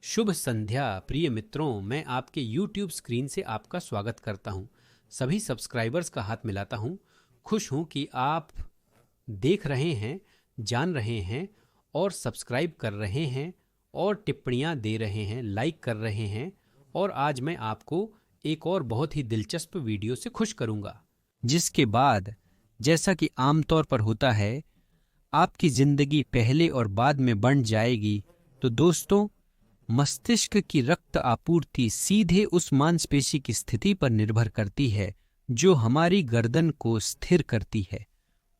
शुभ संध्या प्रिय मित्रों, मैं आपके YouTube स्क्रीन से आपका स्वागत करता हूं। सभी सब्सक्राइबर्स का हाथ मिलाता हूं। खुश हूं कि आप देख रहे हैं, जान रहे हैं और सब्सक्राइब कर रहे हैं और टिप्पणियां दे रहे हैं, लाइक कर रहे हैं। और आज मैं आपको एक और बहुत ही दिलचस्प वीडियो से खुश करूंगा, जिसके बाद जैसा कि आमतौर पर होता है, आपकी जिंदगी पहले और बाद में बन जाएगी। तो दोस्तों, मस्तिष्क की रक्त आपूर्ति सीधे उस मांसपेशी की स्थिति पर निर्भर करती है जो हमारी गर्दन को स्थिर करती है।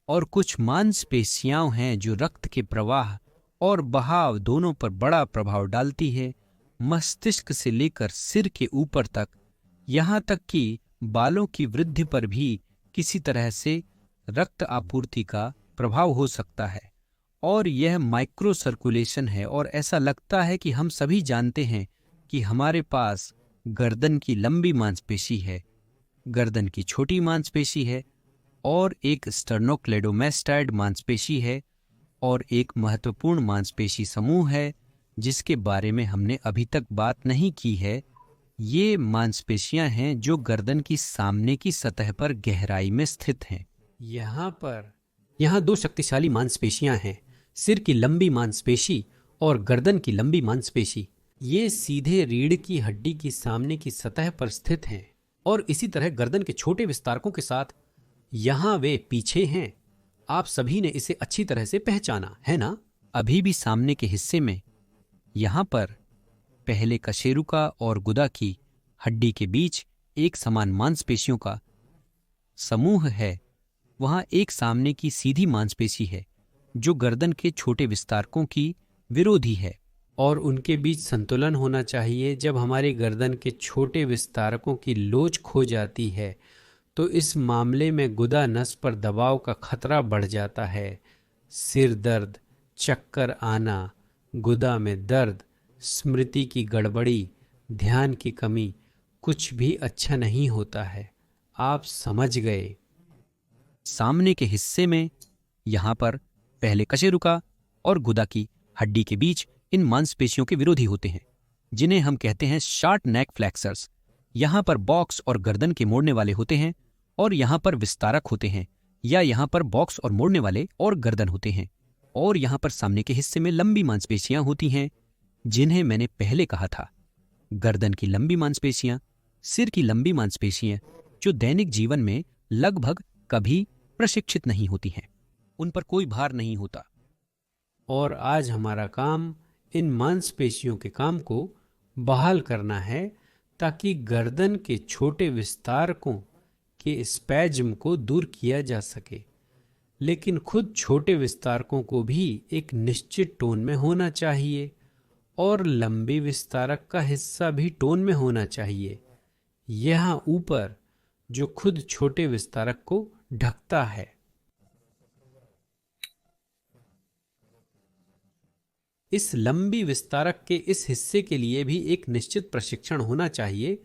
और कुछ मांसपेशियां हैं जो रक्त के प्रवाह और बहाव दोनों पर बड़ा प्रभाव डालती है, मस्तिष्क से लेकर सिर के ऊपर तक, यहाँ तक कि बालों की वृद्धि पर भी किसी तरह से रक्त आपूर्ति का प्रभाव हो सकता है। और यह माइक्रो सर्कुलेशन है। और ऐसा लगता है कि हम सभी जानते हैं कि हमारे पास गर्दन की लंबी मांसपेशी है, गर्दन की छोटी मांसपेशी है और एक स्टर्नोक्लेडोमास्टाइड मांसपेशी है और एक महत्वपूर्ण मांसपेशी समूह है जिसके बारे में हमने अभी तक बात नहीं की है। ये मांसपेशियां हैं जो गर्दन की सामने की सतह पर गहराई में स्थित हैं। यहाँ दो शक्तिशाली मांसपेशियां हैं, सिर की लंबी मांसपेशी और गर्दन की लंबी मांसपेशी। ये सीधे रीढ़ की हड्डी की सामने की सतह पर स्थित हैं और इसी तरह गर्दन के छोटे विस्तारकों के साथ यहाँ वे पीछे हैं। आप सभी ने इसे अच्छी तरह से पहचाना है ना? अभी भी सामने के हिस्से में यहाँ पर पहले कशेरुका और गुदा की हड्डी के बीच एक समान मांसपेशियों का समूह है। वहां एक सामने की सीधी मांसपेशी है जो गर्दन के छोटे विस्तारकों की विरोधी है और उनके बीच संतुलन होना चाहिए। जब हमारी गर्दन के छोटे विस्तारकों की लोच खो जाती है तो इस मामले में गुदा नस पर दबाव का खतरा बढ़ जाता है। सिर दर्द, चक्कर आना, गुदा में दर्द, स्मृति की गड़बड़ी, ध्यान की कमी, कुछ भी अच्छा नहीं होता है। आप समझ गए। सामने के हिस्से में यहाँ पर पहले कशेरुका और गुदा की हड्डी के बीच इन मांसपेशियों के विरोधी होते हैं जिन्हें हम कहते हैं शॉर्ट नेक फ्लेक्सर्स। यहाँ पर बॉक्स और गर्दन के मोड़ने वाले होते हैं और यहाँ पर विस्तारक होते हैं, या यहाँ पर बॉक्स और मोड़ने वाले और गर्दन होते हैं। और यहाँ पर सामने के हिस्से में लंबी मांसपेशियां होती हैं जिन्हें मैंने पहले कहा था, गर्दन की लंबी मांसपेशियां, सिर की लंबी मांसपेशियां, जो दैनिक जीवन में लगभग कभी प्रशिक्षित नहीं होती हैं, उन पर कोई भार नहीं होता। और आज हमारा काम इन मांसपेशियों के काम को बहाल करना है ताकि गर्दन के छोटे विस्तारकों के स्पैज्म को दूर किया जा सके। लेकिन खुद छोटे विस्तारकों को भी एक निश्चित टोन में होना चाहिए और लंबी विस्तारक का हिस्सा भी टोन में होना चाहिए, यहाँ ऊपर, जो खुद छोटे विस्तारक को ढकता है। इस लंबी विस्तारक के इस हिस्से के लिए भी एक निश्चित प्रशिक्षण होना चाहिए,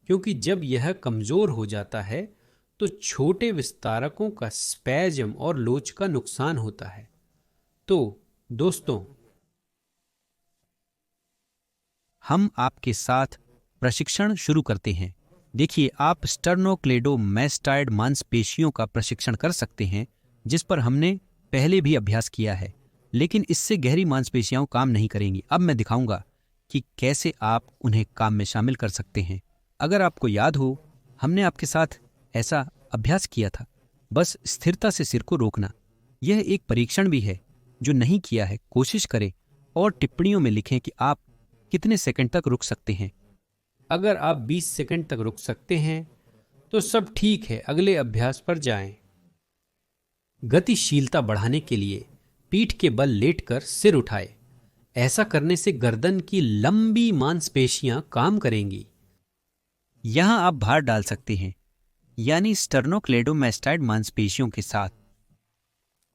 क्योंकि जब यह कमजोर हो जाता है तो छोटे विस्तारकों का स्पैज्म और लोच का नुकसान होता है। तो दोस्तों, हम आपके साथ प्रशिक्षण शुरू करते हैं। देखिए, आप स्टर्नोक्लेडोमास्टाइड मांसपेशियों का प्रशिक्षण कर सकते हैं जिस पर हमने पहले भी अभ्यास किया है, लेकिन इससे गहरी मांसपेशियां काम नहीं करेंगी। अब मैं दिखाऊंगा कि कैसे आप उन्हें काम में शामिल कर सकते हैं। अगर आपको याद हो, हमने आपके साथ ऐसा अभ्यास किया था। बस स्थिरता से सिर को रोकना। यह एक परीक्षण भी है। जो नहीं किया है, कोशिश करें और टिप्पणियों में लिखें कि आप कितने सेकंड तक रुक सकते हैं। अगर आप 20 सेकंड तक रुक सकते हैं तो सब ठीक है, अगले अभ्यास पर जाएं। गतिशीलता बढ़ाने के लिए पीठ के बल लेटकर सिर उठाए। ऐसा करने से गर्दन की लंबी मांसपेशियां काम करेंगी। यहां आप भार डाल सकते हैं, यानी स्टर्नोक्लेडोमास्टाइड मांसपेशियों के साथ।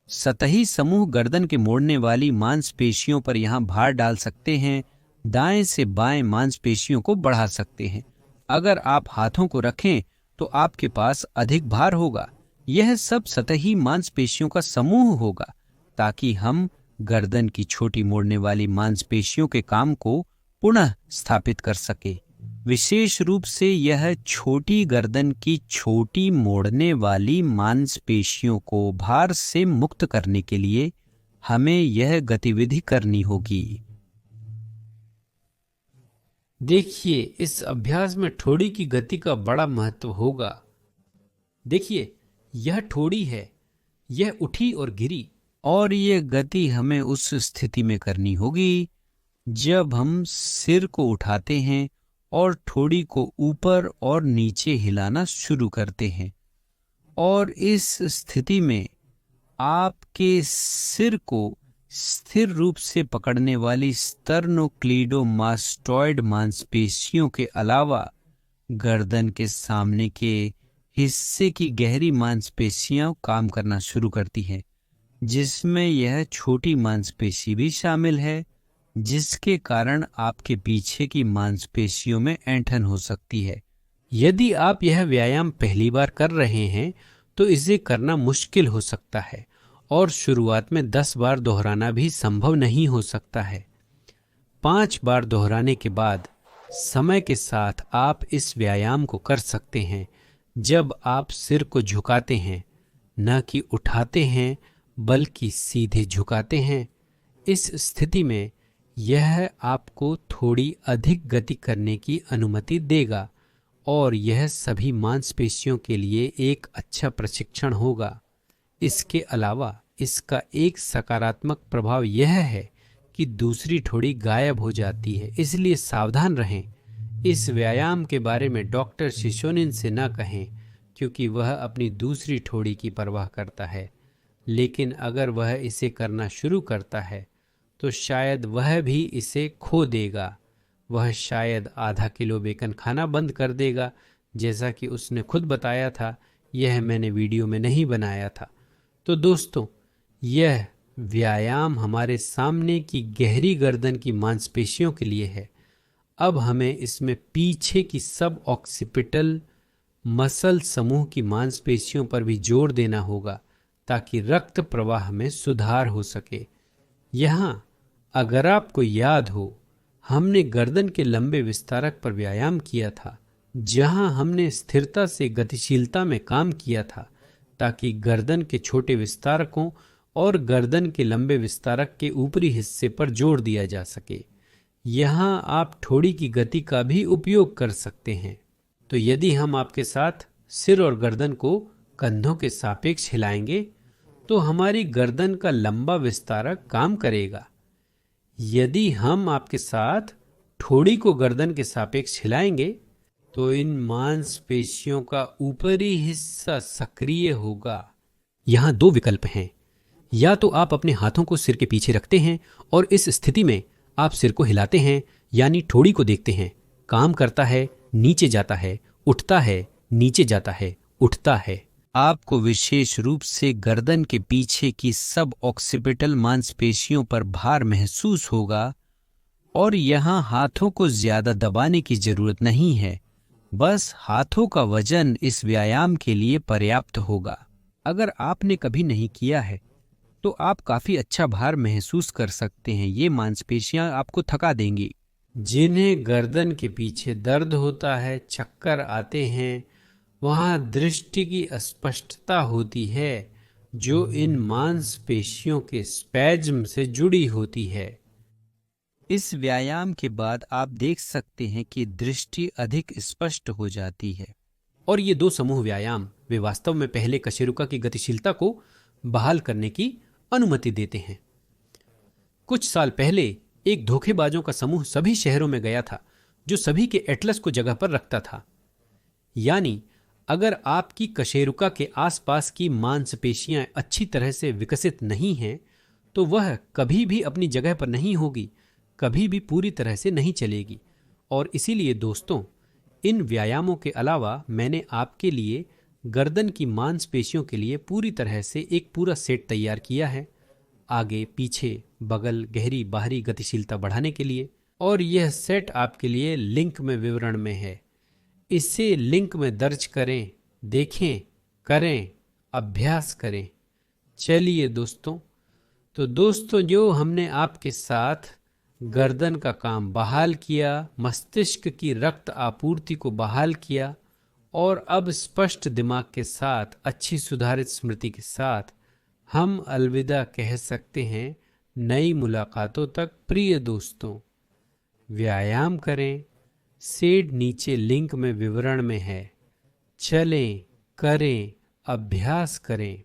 सतही समूह गर्दन के मोड़ने वाली मांसपेशियों पर यहां भार डाल सकते हैं। दाएं से बाएं मांसपेशियों को बढ़ा सकते हैं। अगर आप हाथों को रखें तो आपके पास अधिक भार होगा। यह सब सतही मांसपेशियों का समूह होगा ताकि हम गर्दन की छोटी मोड़ने वाली मांसपेशियों के काम को पुनः स्थापित कर सके। विशेष रूप से यह छोटी गर्दन की छोटी मोड़ने वाली मांसपेशियों को भार से मुक्त करने के लिए हमें यह गतिविधि करनी होगी। देखिए, इस अभ्यास में ठोड़ी की गति का बड़ा महत्व होगा। देखिए, यह ठोड़ी है, यह उठी और गिरी, और यह गति हमें उस स्थिति में करनी होगी जब हम सिर को उठाते हैं और ठोड़ी को ऊपर और नीचे हिलाना शुरू करते हैं। और इस स्थिति में आपके सिर को स्थिर रूप से पकड़ने वाली स्टर्नोक्लीडोमास्टॉइड मांसपेशियों के अलावा गर्दन के सामने के हिस्से की गहरी मांसपेशियां काम करना शुरू करती हैं, जिसमें यह छोटी मांसपेशी भी शामिल है, जिसके कारण आपके पीछे की मांसपेशियों में ऐंठन हो सकती है। यदि आप यह व्यायाम पहली बार कर रहे हैं तो इसे करना मुश्किल हो सकता है और शुरुआत में 10 बार दोहराना भी संभव नहीं हो सकता है। 5 बार दोहराने के बाद समय के साथ आप इस व्यायाम को कर सकते हैं जब आप सिर को झुकाते हैं, न कि उठाते हैं बल्कि सीधे झुकाते हैं। इस स्थिति में यह आपको थोड़ी अधिक गति करने की अनुमति देगा और यह सभी मांसपेशियों के लिए एक अच्छा प्रशिक्षण होगा। इसके अलावा इसका एक सकारात्मक प्रभाव यह है कि दूसरी ठोड़ी गायब हो जाती है, इसलिए सावधान रहें। इस व्यायाम के बारे में डॉक्टर शिशोनिन से न कहें, क्योंकि वह अपनी दूसरी ठोड़ी की परवाह करता है। लेकिन अगर वह इसे करना शुरू करता है तो शायद वह भी इसे खो देगा। वह शायद आधा किलो बेकन खाना बंद कर देगा, जैसा कि उसने खुद बताया था। यह मैंने वीडियो में नहीं बनाया था। तो दोस्तों, यह व्यायाम हमारे सामने की गहरी गर्दन की मांसपेशियों के लिए है। अब हमें इसमें पीछे की सब ऑक्सीपिटल मसल समूह की मांसपेशियों पर भी जोर देना होगा ताकि रक्त प्रवाह में सुधार हो सके। यहाँ अगर आपको याद हो, हमने गर्दन के लंबे विस्तारक पर व्यायाम किया था, जहाँ हमने स्थिरता से गतिशीलता में काम किया था ताकि गर्दन के छोटे विस्तारकों और गर्दन के लंबे विस्तारक के ऊपरी हिस्से पर जोर दिया जा सके। यहाँ आप ठोड़ी की गति का भी उपयोग कर सकते हैं। तो यदि हम आपके साथ सिर और गर्दन को कंधों के सापेक्ष हिलाएंगे तो हमारी गर्दन का लंबा विस्तारक काम करेगा। यदि हम आपके साथ ठोड़ी को गर्दन के सापेक्ष हिलाएंगे तो इन मांसपेशियों का ऊपरी हिस्सा सक्रिय होगा। यहाँ 2 विकल्प हैं। या तो आप अपने हाथों को सिर के पीछे रखते हैं और इस स्थिति में आप सिर को हिलाते हैं, यानी ठोड़ी को देखते हैं। काम करता है, नीचे जाता है, उठता है, नीचे जाता है, उठता है। आपको विशेष रूप से गर्दन के पीछे की सब ऑक्सीपिटल मांसपेशियों पर भार महसूस होगा और यहाँ हाथों को ज्यादा दबाने की जरूरत नहीं है। बस हाथों का वजन इस व्यायाम के लिए पर्याप्त होगा। अगर आपने कभी नहीं किया है तो आप काफी अच्छा भार महसूस कर सकते हैं। ये मांसपेशियां आपको थका देंगी। जिन्हें गर्दन के पीछे दर्द होता है, चक्कर आते हैं, वहाँ दृष्टि की अस्पष्टता होती है जो इन मांसपेशियों के स्पैज्म से जुड़ी होती है। इस व्यायाम के बाद आप देख सकते हैं कि दृष्टि अधिक स्पष्ट हो जाती है। और ये 2 समूह व्यायाम वे वास्तव में पहले कशेरुका की गतिशीलता को बहाल करने की अनुमति देते हैं। कुछ साल पहले एक धोखेबाजों का समूह सभी शहरों में गया था जो सभी के एटलस को जगह पर रखता था। यानी अगर आपकी कशेरुका के आसपास की मांसपेशियां अच्छी तरह से विकसित नहीं हैं तो वह कभी भी अपनी जगह पर नहीं होगी, कभी भी पूरी तरह से नहीं चलेगी। और इसीलिए दोस्तों, इन व्यायामों के अलावा मैंने आपके लिए गर्दन की मांसपेशियों के लिए पूरी तरह से एक पूरा सेट तैयार किया है, आगे पीछे बगल गहरी बाहरी गतिशीलता बढ़ाने के लिए। और यह सेट आपके लिए लिंक में विवरण में है। इसे लिंक में दर्ज करें, देखें, करें, अभ्यास करें। चलिए दोस्तों, तो दोस्तों, जो हमने आपके साथ गर्दन का काम बहाल किया, मस्तिष्क की रक्त आपूर्ति को बहाल किया और अब स्पष्ट दिमाग के साथ, अच्छी सुधारित स्मृति के साथ हम अलविदा कह सकते हैं। नई मुलाकातों तक प्रिय दोस्तों। व्यायाम करें, सेड नीचे लिंक में विवरण में है। चलें, करें, अभ्यास करें।